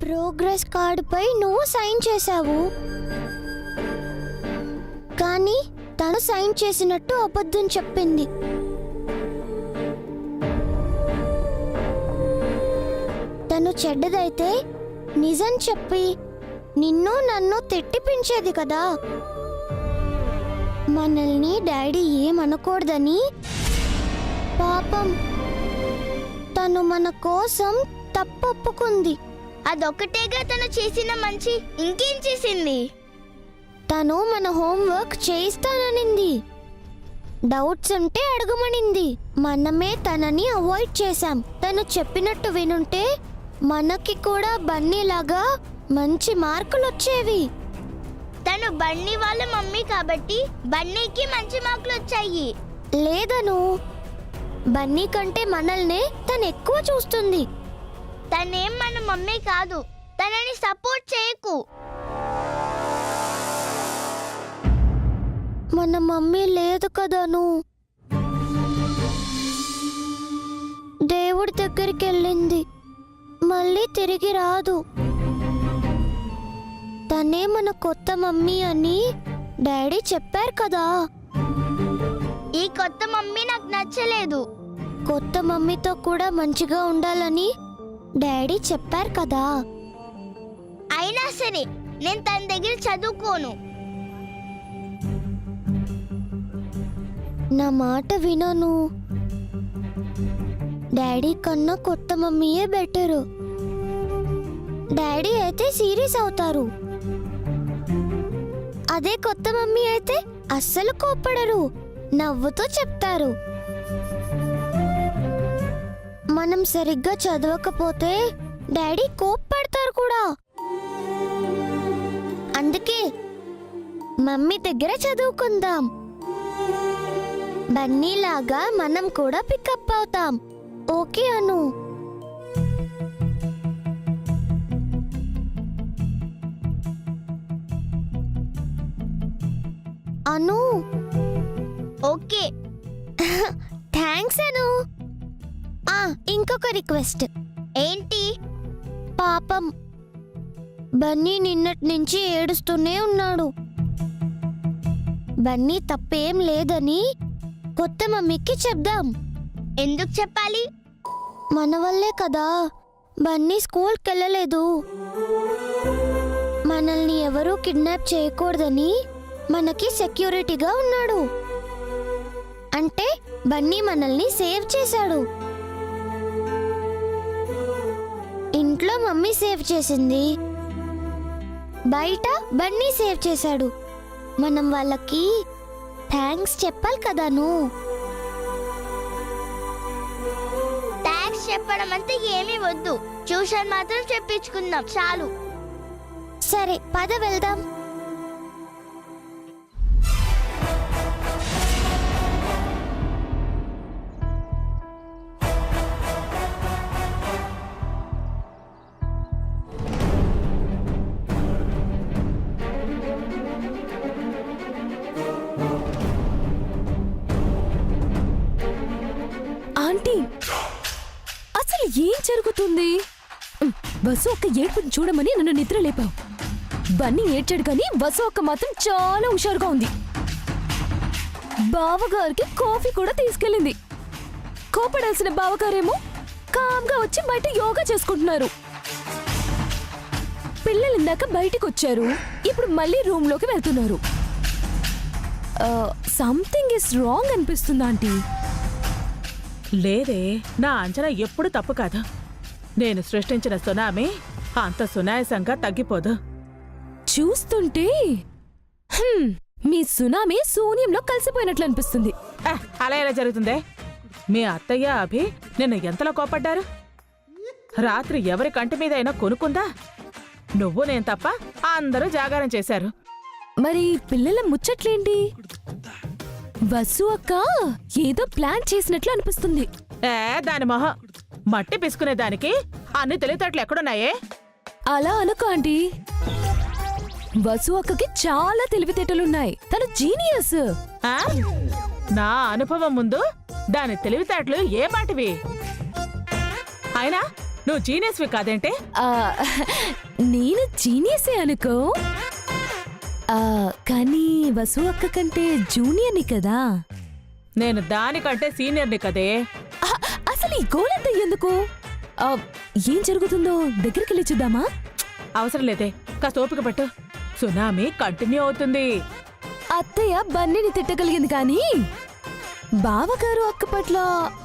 Progress కార్డుపై నువ్వు sign చేశావు, కానీ తను సైన్ చేసినట్టు అబద్ధం చెప్పింది. తను చెడ్డదైతే నిజం చెప్పి నిన్ను నన్ను తిట్టిపించేది కదా. మనల్ని డాడీ ఏమనకూడదని పాపం తను మన కోసం తప్పొప్పుకుంది. అదొక్కటేగా తను చేసిన మంచి, ఇంకేం చేసింది? తను మన హోంవర్క్ చేయిస్తాననింది, డౌట్స్ ఉంటే అడగమనింది. మనమే తనని అవాయిడ్ చేశాం. తను చెప్పినట్టు వినుంటే మనకి కూడా బన్నీలాగా మంచి మార్కులు వచ్చేవి. తను బన్నీ వాళ్ళ మమ్మీ కాబట్టి బన్నీకి మంచి మార్కులు వచ్చాయి. లేదను, బన్నీ కంటే మనల్నే తను ఎక్కువ చూస్తుంది. తనేం మన మమ్మీ కాదు, తనని సపోర్ట్ చేయకు. మన మమ్మీ లేదు కదను, దేవుడి దగ్గరికి వెళ్ళింది, మళ్ళీ తిరిగి రాదు. తనే మన కొత్త మమ్మీ అని డాడీ చెప్పారు కదా. ఈ కొత్త మమ్మీ నాకు నచ్చలేదు. కొత్త మమ్మీతో కూడా మంచిగా ఉండాలని డాడీ చెప్పారు కదా. అయినా సరే నేను తన దగ్గర చదువుకోను. నా మాట వినను. డాడీ కన్నా కొత్త మమ్మీయే బెటరు. డాడీ అయితే సీరియస్ అవుతారు, అదే కొత్త మమ్మీ అయితే అస్సలు కోప్పడరు, నవ్వుతూ చెప్తారు. మనం సరిగ్గా చదవకపోతే డాడీ కోప్పడతారు కూడా. అందుకే మమ్మీ దగ్గర చదువుకుందాం. బన్నీలాగా మనం కూడా పికప్ అవుతాం. ఓకే అను? అను ఓకే. థ్యాంక్స్ అను. ఇంకొక రిక్వెస్ట్. ఏంటి? పాపం బన్నీ నిన్నటి నుంచి ఏడుస్తూనే ఉన్నాడు. బన్నీ తప్పేం లేదని కొత్త మమ్మీకి చెప్దాం. ఎందుకు చెప్పాలి? మన వల్లే కదా బన్నీ స్కూల్కి వెళ్ళలేదు. మనల్ని ఎవరూ కిడ్నాప్ చేయకూడదని మనకి సెక్యూరిటీగా ఉన్నాడు. అంటే బన్నీ మనల్ని సేవ్ చేశాడు. ఇంట్లో మమ్మీ సేవ్ చేసింది, బయట బన్నీ సేవ్ చేశాడు. మనం వాళ్ళకి థ్యాంక్స్ చెప్పాలి కదాను. థ్యాంక్స్ చెప్పడం అంతా ఏమీ వద్దు, ట్యూషన్ మాత్రం చెప్పించుకుందాం చాలు. సరే పద వెళ్దాం. ఆంటీ, అసలు ఏం జరుగుతుంది? వసు ఒక్క ఏడుపుని చూడమని నన్ను నిద్ర లేపావు. బన్నీ ఏడ్చాడు కానీ వసు ఒక్క మాత్రం చాలా హుషారుగా ఉంది. బావగారికి కాఫీ కూడా తీసుకెళ్ళింది. కోపడాల్సిన బావగారేమో కామ్గా వచ్చి బయట యోగా చేసుకుంటున్నారు. పిల్లలు ఇందాక బయటికి వచ్చారు, ఇప్పుడు మళ్ళీ రూమ్ లోకి వెళ్తున్నారు. సంథింగ్ ఇస్ రాంగ్ అనిపిస్తుంది ఆంటీ. లేదే, నా అంచనా ఎప్పుడు తప్పు కాదు. నేను సృష్టించిన సునామీ అంత సునాయాసంగా తగ్గిపోదు. చూస్తుంటే మీ సునామీ శూన్యంలో కలిసిపోయినట్లు అనిపిస్తుంది. అలా ఎలా జరుగుతుందే? మీ అత్తయ్య అభి నిన్ను ఎంతలా కోపడ్డారు? రాత్రి ఎవరి కంటి మీద అయినా కొనుక్కుందా? నువ్వు నేను తప్ప అందరూ జాగారం చేశారు. మరి పిల్లల ముచ్చట్లేంటి? వసు అక్క ఏదో ప్లాన్ చేసినట్లు అనిపిస్తుంది. దాని మొహం, మట్టి పిసుకునే దానికి అన్ని తెలివితేటలు ఎక్కడున్నాయే? అలా అనుకో ఆంటీ, వసు అక్కకి చాలా తెలివితేటలున్నాయి. తను జీనియస్. నా అనుభవం ముందు దాని తెలివితేటలు ఏ పాటివి? అయినా నువ్వు జీనియస్వి కాదేంటే? ఆ, నేను జీనియసే అనుకో. కానీ వసు అక్క కంటే జూనియర్ని కదా. నేను దానికంటే సీనియర్ని కదే. అసలు ఈ గోలంతా ఎందుకు? ఏం జరుగుతుందో దగ్గరికి వెళ్ళి చూద్దామా? అవసరం లేదే, కాస్త ఓపిక పట్టు. సునామీ కంటిన్యూ అవుతుంది. అత్తయ్య బన్నీని తిట్టగలిగింది కానీ బావగారు అక్క పట్ల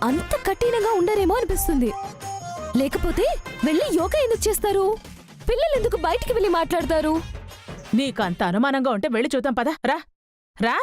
అంత కఠినంగా ఉండరేమో అనిపిస్తుంది. లేకపోతే వెళ్ళి యోగా ఎందుకు చేస్తారు? పిల్లలు ఎందుకు బయటికి వెళ్ళి మాట్లాడతారు? నీకంత అనుమానంగా ఉంటే వెళ్ళి చూద్దాం పద. రా రా.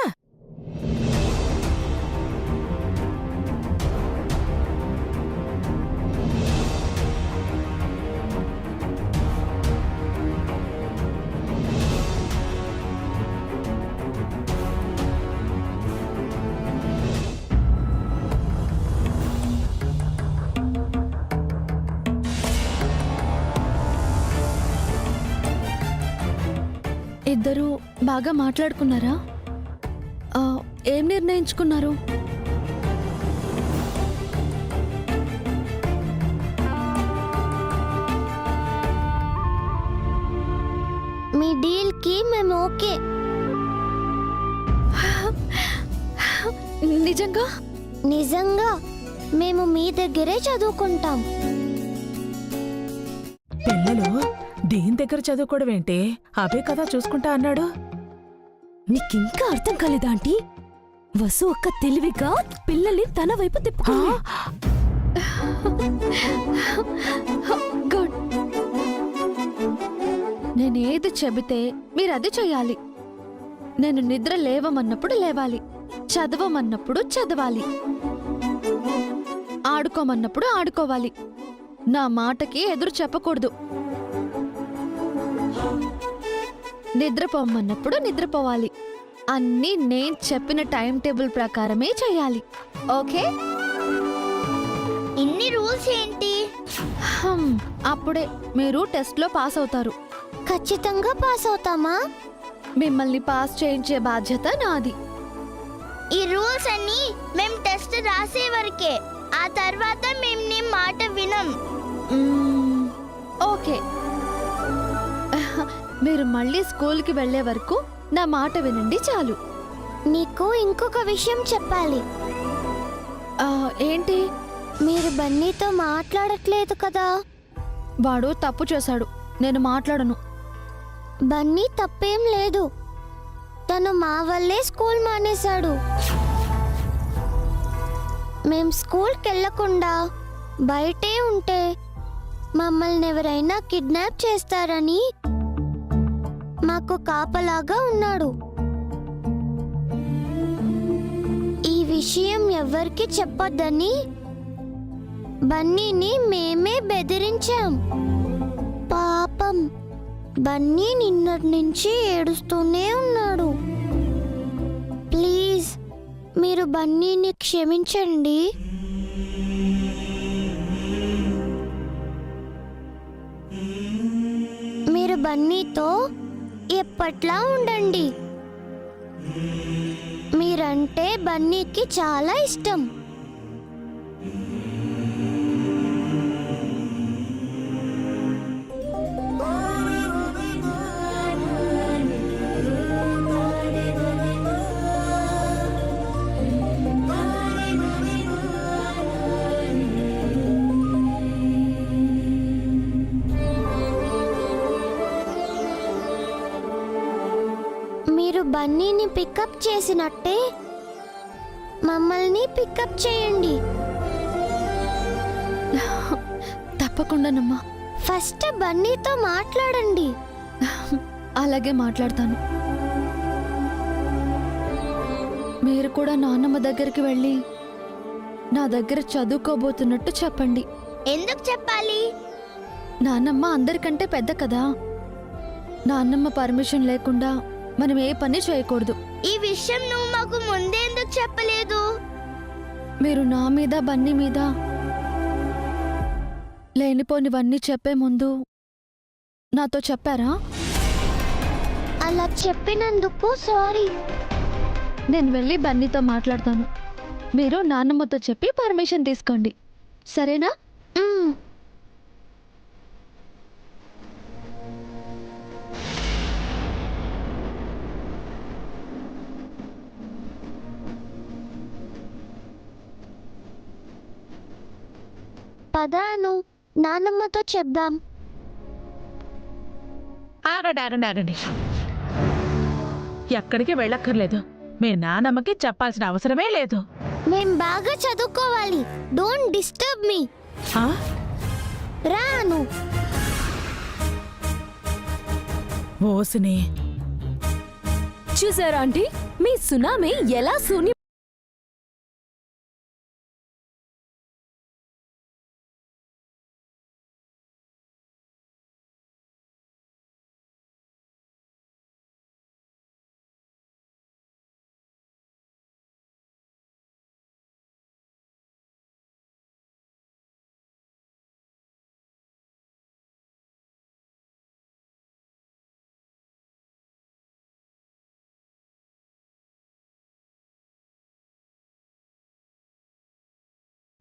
ఇద్దరూ బాగా మాట్లాడుకున్నారా? ఏం నిర్ణయించుకున్నారు? మీ డీల్ కి మేము ఓకే. నిజంగా? నిజంగా మేము మీ దగ్గరే చదువుకుంటాం. పిల్లలు దీని దగ్గర చదువుకోవడం ఏంటి? అవే కదా చూసుకుంటా అన్నాడు. నీకింకా అర్థం కాలేదా ఆంటీ? వసు అక్క తెలివిగా పిల్లల్ని తన వైపు తిప్పుకుంది. గుడ్. నేనేది చెబితే మీరది చెయ్యాలి. నేను నిద్ర లేవమన్నప్పుడు లేవాలి, చదవమన్నప్పుడు చదవాలి, ఆడుకోమన్నప్పుడు ఆడుకోవాలి. నా మాటకి ఎదురు చెప్పకూడదు. నిద్రపోమన్నప్పుడు నిద్రపోవాలి. అన్నీ నేను చెప్పిన టైం టేబుల్ ప్రకారమే చేయాలి. ఓకే? ఇన్ని రూల్స్ ఏంటి? అప్పుడే మీరు టెస్ట్లో పాస్ అవుతారు. ఖచ్చితంగా పాస్ అవుతామా? మిమ్మల్ని పాస్ చేయించే బాధ్యత నాది. ఈ రూల్స్ అన్ని మేం టెస్ట్ రాసే వరకే. ఆ తర్వాత మేం నీ మాట వినం. ఓకే. మీరు మళ్ళీ స్కూల్కి వెళ్లే వరకు నా మాట వినండి చాలు. నీకు ఇంకొక విషయం చెప్పాలి. ఏంటి? మీరు బన్నీతో మాట్లాడట్లేదు కదా? వాడు తప్పు చేశాడు, నేను మాట్లాడను. బన్నీ తప్పేం లేదు. తను మా వల్లే స్కూల్ మానేశాడు. మేం స్కూల్కి వెళ్ళకుండా బయటే ఉంటే మమ్మల్ని ఎవరైనా కిడ్నాప్ చేస్తారని మాకు కాపలాగా ఉన్నాడు. ఈ విషయం ఎవ్వరికి చెప్పొద్దని బన్నీని మేమే బెదిరించాం. పాపం బన్నీ నిన్నటి నుంచి ఏడుస్తూనే ఉన్నాడు. ప్లీజ్ మీరు బన్నీని క్షమించండి. మీరు బన్నీతో ఎప్పట్లా ఉండండి. మీరంటే బన్నీకి చాలా ఇష్టం. మీరు బన్నీని పికప్ చేసినట్టే మమ్మల్ని పికప్ చేయండి. తప్పకుండానమ్మా. ఫస్ట్ బన్నీతో మాట్లాడండి. అలాగే మాట్లాడతాను. మీరు కూడా నాన్నమ్మ దగ్గరికి వెళ్ళి నా దగ్గర చదువుకోబోతున్నట్టు చెప్పండి. ఎందుకు చెప్పాలి? నాన్నమ్మ అందరికంటే పెద్ద కదా. నాన్నమ్మ పర్మిషన్ లేకుండా మనం ఏ పని చేయకూడదు. ఈ విషయం నువ్వు మాకు ముందే ఎందుకు చెప్పలేదు? మీరు నా మీద బన్నీ మీద లేనిపోనివన్నీ చెప్పే ముందు నాతో చెప్పారా? అలా చెప్పినందుకు సారీ. నేను వెళ్ళి బన్నీతో మాట్లాడతాను. మీరు నాన్నమ్మతో చెప్పి పర్మిషన్ తీసుకోండి, సరేనా? పదాను నానమ్మతో చెప్దాం. ఆగండి. ఎక్కడికి వెళ్ళక్కర్లేదు. మీ నానమ్మకి చెప్పాల్సిన అవసరమే లేదు. మేం బాగా చదువుకోవాలి. Don't disturb me. ఆ? రాను. ఓసిని, చూసారా ఆంటీ, మీ సునామీ ఎలా శూన్యం.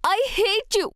I hate you.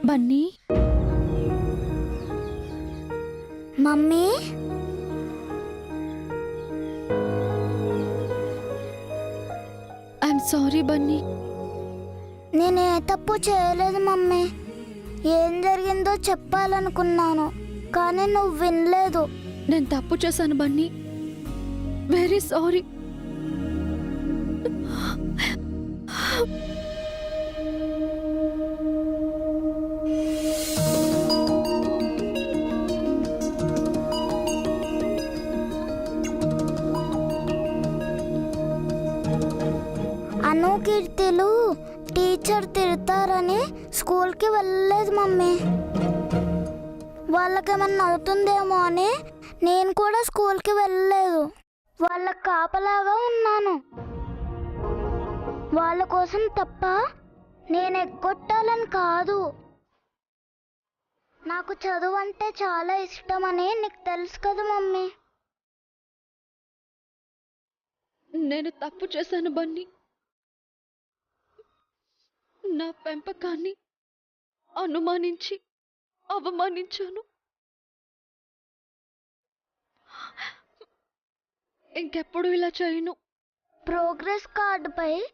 Bunny, mummy I'm sorry Bunny. నేనే తప్పు చేయలేదు మమ్మీ. ఏం జరిగిందో చెప్పాలనుకున్నాను కానీ నువ్వు వినలేదు. నేను తప్పు చేశాను బన్నీ. Very sorry. అను కీర్తిలు టీచర్ తిడతారని స్కూల్కి వెళ్ళలేదు మమ్మీ. వాళ్ళకేమన్నా అవుతుందేమో అని నేను కూడా స్కూల్కి వెళ్ళలేదు. వాళ్ళకి కాపలాగా ఉన్నాను. వాళ్ళ కోసం తప్ప నేను ఎగ్గొట్టాలని కాదు. నాకు చదువు అంటే చాలా ఇష్టమని నీకు తెలుసు కదా మమ్మీ. నేను తప్పు చేశాను బన్నీ. నా పెంపకాన్ని అనుమానించి అవమానించాను. ఇంకెప్పుడు ఇలా చేయను. ప్రోగ్రెస్ కార్డుపై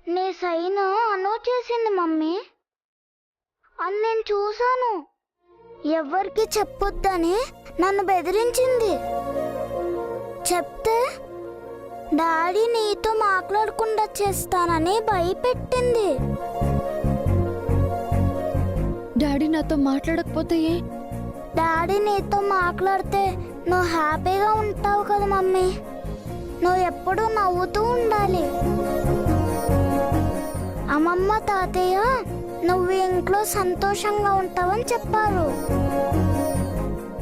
నీ సైన్ అను చేసింది మమ్మీ. అని నేను చూశాను. ఎవరికి చెప్పొద్దని నన్ను బెదిరించింది. చెప్తే డాడీ నీతో మాట్లాడకుండా చేస్తానని భయపెట్టింది. డాడీ నాతో మాట్లాడకపోతే ఏ? డాడీ నీతో మాట్లాడితే నువ్వు హ్యాపీగా ఉంటావు కదా మమ్మీ. నువ్వు ఎప్పుడూ నవ్వుతూ ఉండాలి. అమ్మమ్మ తాతయ్య నువ్వు ఇంట్లో సంతోషంగా ఉంటావని చెప్పారు.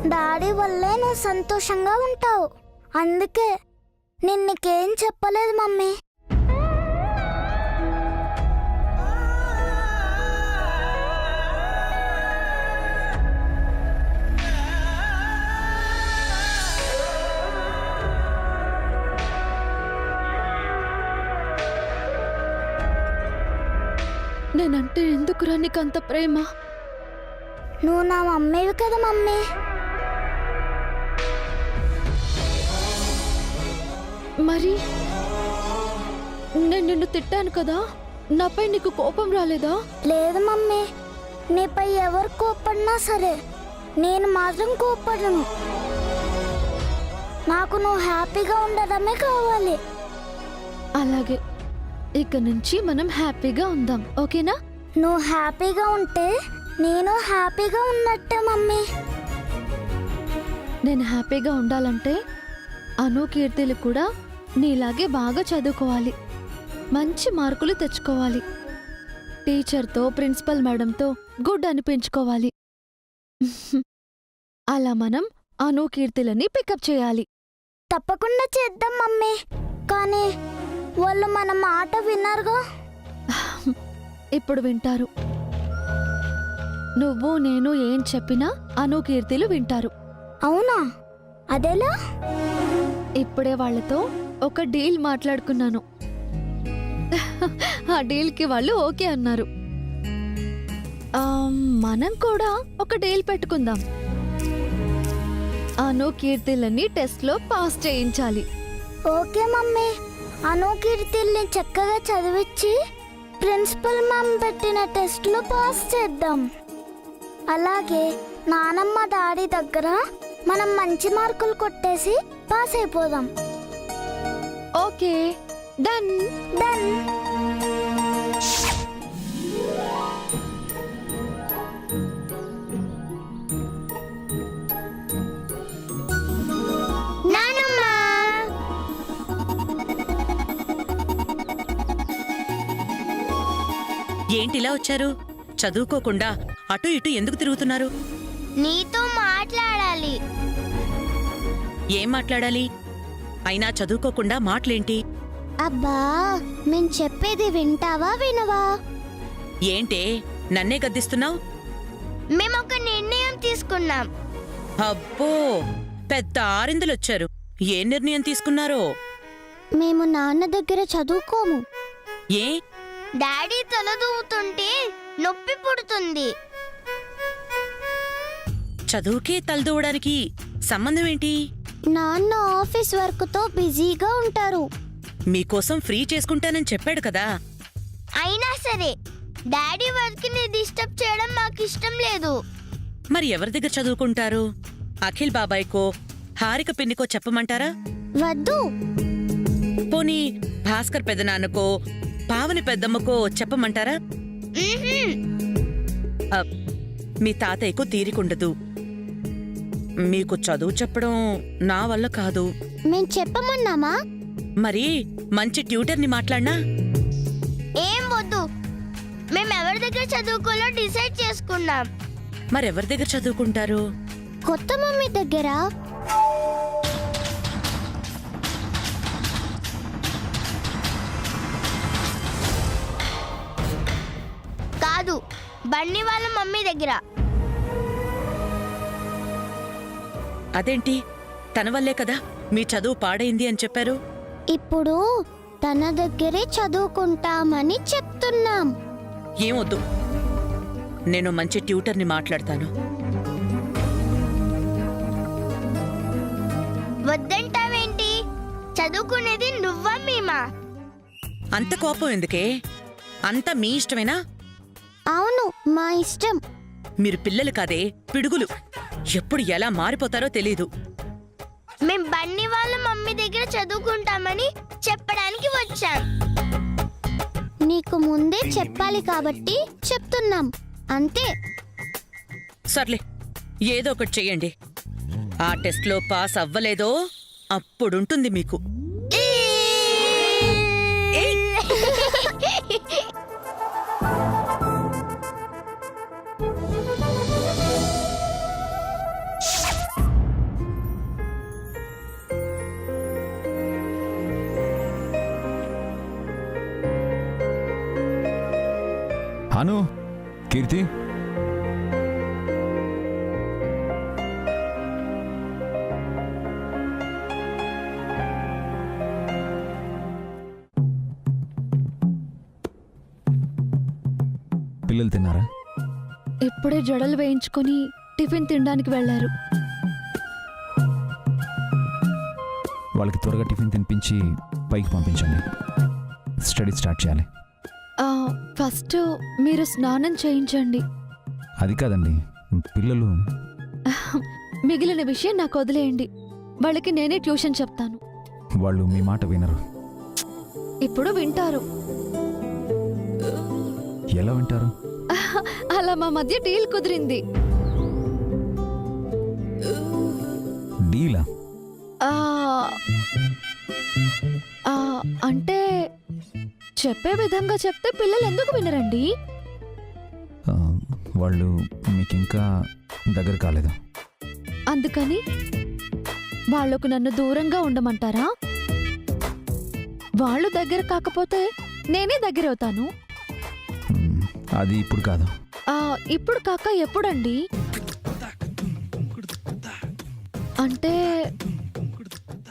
డాడీ వల్లే నువ్వు సంతోషంగా ఉంటావు. అందుకే నేను నీకేం చెప్పలేదు మమ్మీ. నేనంటే ఎందుకురా నీకంత ప్రేమ? నువ్వు నా మమ్మీవి కదా మమ్మీ. మరి నేను నిన్ను తిట్టాను కదా, నాపై నీకు కోపం రాలేదా? లేదు మమ్మీ. నీపై ఎవరు కోప్పడినా సరే నేను మాత్రం కోప్పడను. నాకు నువ్వు హ్యాపీగా ఉండడమే కావాలి. అలాగే, ఇక నుంచి మనం హ్యాపీగా ఉందాం, ఓకేనా? నువ్వు హ్యాపీగా ఉంటే నేను హ్యాపీగా ఉన్నట్టే మమ్మీ. నేను హ్యాపీగా ఉండాలంటే అను కీర్తిలు కూడా నీలాగే బాగా చదువుకోవాలి, మంచి మార్కులు తెచ్చుకోవాలి, టీచర్తో ప్రిన్సిపల్ మేడంతో గుడ్ అనిపించుకోవాలి. అలా మనం అను కీర్తిలని పికప్ చేయాలి. తప్పకుండా చేద్దాం మమ్మీ. కానీ వాళ్ళు మన మాట విన్నారుగా. ఇప్పుడు వింటారు. నువ్వు నేను ఏం చెప్పినా అను కీర్తిలు వింటారు. అవునా? అదెలా? ఇప్పుడే వాళ్ళతో ఒక డీల్ మాట్లాడుకున్నాను. ఆ డీల్కి వాళ్ళు ఓకే అన్నారు. మనం కూడా ఒక డీల్ పెట్టుకుందాం. అను కీర్తిలని టెస్ట్లో పాస్ చేయించాలి. Okay mummy. అను కీర్తిల్ని చక్కగా చదివించి ప్రిన్సిపల్ మ్యామ్ పెట్టిన టెస్ట్లో పాస్ చేద్దాం. అలాగే నానమ్మ డాడీ దగ్గర మనం మంచి మార్కులు కొట్టేసి పాస్ అయిపోదాం. Okay, done. డన్. నానమ్మ, ఏంటిలా వచ్చారు? చదువుకోకుండా అటు ఇటు ఎందుకు తిరుగుతున్నారు? నీతో మాట్లాడాలి. ఏం మాట్లాడాలి? అయినా చదువుకోకుండా మాటలేంటి? అబ్బా, మేం చెప్పేది వింటావా వినవా? ఏంటే నన్నే గద్దిస్తున్నావు? మేము ఒక నిర్ణయం తీసుకున్నాం. అబ్బో, పెద్ద ఆరిందులొచ్చారు. ఏ నిర్ణయం తీసుకున్నారో? మేము నాన్న దగ్గర చదువుకోము. ఏ? డాడీ తలదూవుతుంటే నొప్పి పుడుతుంది. చదువుకే తలదూవడానికి సంబంధం ఏంటి? నాన్న ఆఫీస్ వర్క్తో బిజీగా ఉంటారు. మీకోసం ఫ్రీ చేసుకుంటానని చెప్పాడు కదా. అయినా సరే డాడీ వర్క్ ని డిస్టర్బ్ చేయడం మాకు ఇష్టం లేదు. మరి ఎవరి దగ్గర చదువుకుంటారు? అఖిల్ బాబాయ్కో హారిక పిన్నికో చెప్పమంటారా? వద్దు. పోనీ భాస్కర్ పెదనాన్నకో పావని పెద్దమ్మకో చెప్పమంటారా? అబ్, మీ తాతయ్యకు తీరికుండదు. మీకు చదువు చెప్పడం నా వల్ల కాదు. మేం చెప్పమన్నామా? మరి మంచి ట్యూటర్ని మాట్లాడినా? ఏం వద్దు. మేము ఎవరి దగ్గర చదువుకోలో డిసైడ్ చేసుకున్నాం. మరెవరి దగ్గర చదువుకుంటారు? కొత్త మమ్మీ దగ్గర. కాదు, బన్నీ వాళ్ళ మమ్మీ దగ్గర. అదేంటి, తన వల్లే కదా మీ చదువు పాడైంది అని చెప్పారు. ఇప్పుడు తన దగ్గరే చదువుకుంటామని చెప్తున్నాం. ఏమొద్దు, నేను మంచి ట్యూటర్ని మాట్లాడతాను. వద్దంటావేంటి? చదువుకునేది నువ్వా మేమా? అంత కోపం ఎందుకే? అంత మీ ఇష్టమేనా? అవును, మా ఇష్టం. మీరు పిల్లలు కాదే, పిడుగులు. ఎప్పుడు ఎలా మారిపోతారో తెలీదు. మేం బన్నీ వాళ్ళ మమ్మీ దగ్గర చదువుకుంటామని చెప్పడానికి వచ్చాం. నీకు ముందే చెప్పాలి కాబట్టి చెప్తున్నాం, అంతే. సర్లే, ఏదో ఒకటి చెయ్యండి. ఆ టెస్ట్లో పాస్ అవ్వలేదో అప్పుడుంటుంది మీకు. ఏయ్! అను, కీర్తి, పిల్లలు తిన్నారా? ఇప్పుడే జడలు వేయించుకొని టిఫిన్ తినడానికి వెళ్లారు. వాళ్ళకి త్వరగా టిఫిన్ తినిపించి పైకి పంపించండి. స్టడీ స్టార్ట్ చేయాలి. ఫస్ట్ మీరు స్నానం చేయించండి. అది కాదండి, పిల్లలు. మిగిలిన విషయం నాకు వదిలేయండి. వాళ్ళకి నేనే ట్యూషన్ చెప్తాను. వాళ్ళు మీ మాట వినరు. ఇప్పుడు వింటారు. ఎలా వింటారు? అలా మా మధ్య డీల్ కుదిరింది. డీలా? ఆ, ఆ, అంటే చెప్పే విధంగా చెప్తే పిల్లలు ఎందుకు వినరండి? వాళ్ళు మీకింకా దగ్గర కాలేదు. అందుకని వాళ్లకు నన్ను దూరంగా ఉండమంటారా? వాళ్ళు దగ్గర కాకపోతే నేనే దగ్గర అవుతాను. అది ఇప్పుడు కాదు. ఇప్పుడు కాక ఎప్పుడండి? అంటే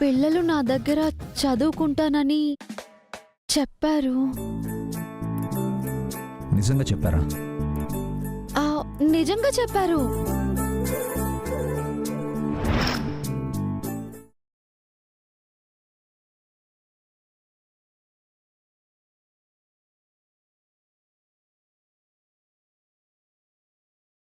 పిల్లలు నా దగ్గర చదువుకుంటానని చెప్పారు. నిజంగా చెప్పారా? నిజంగా చెప్పారు.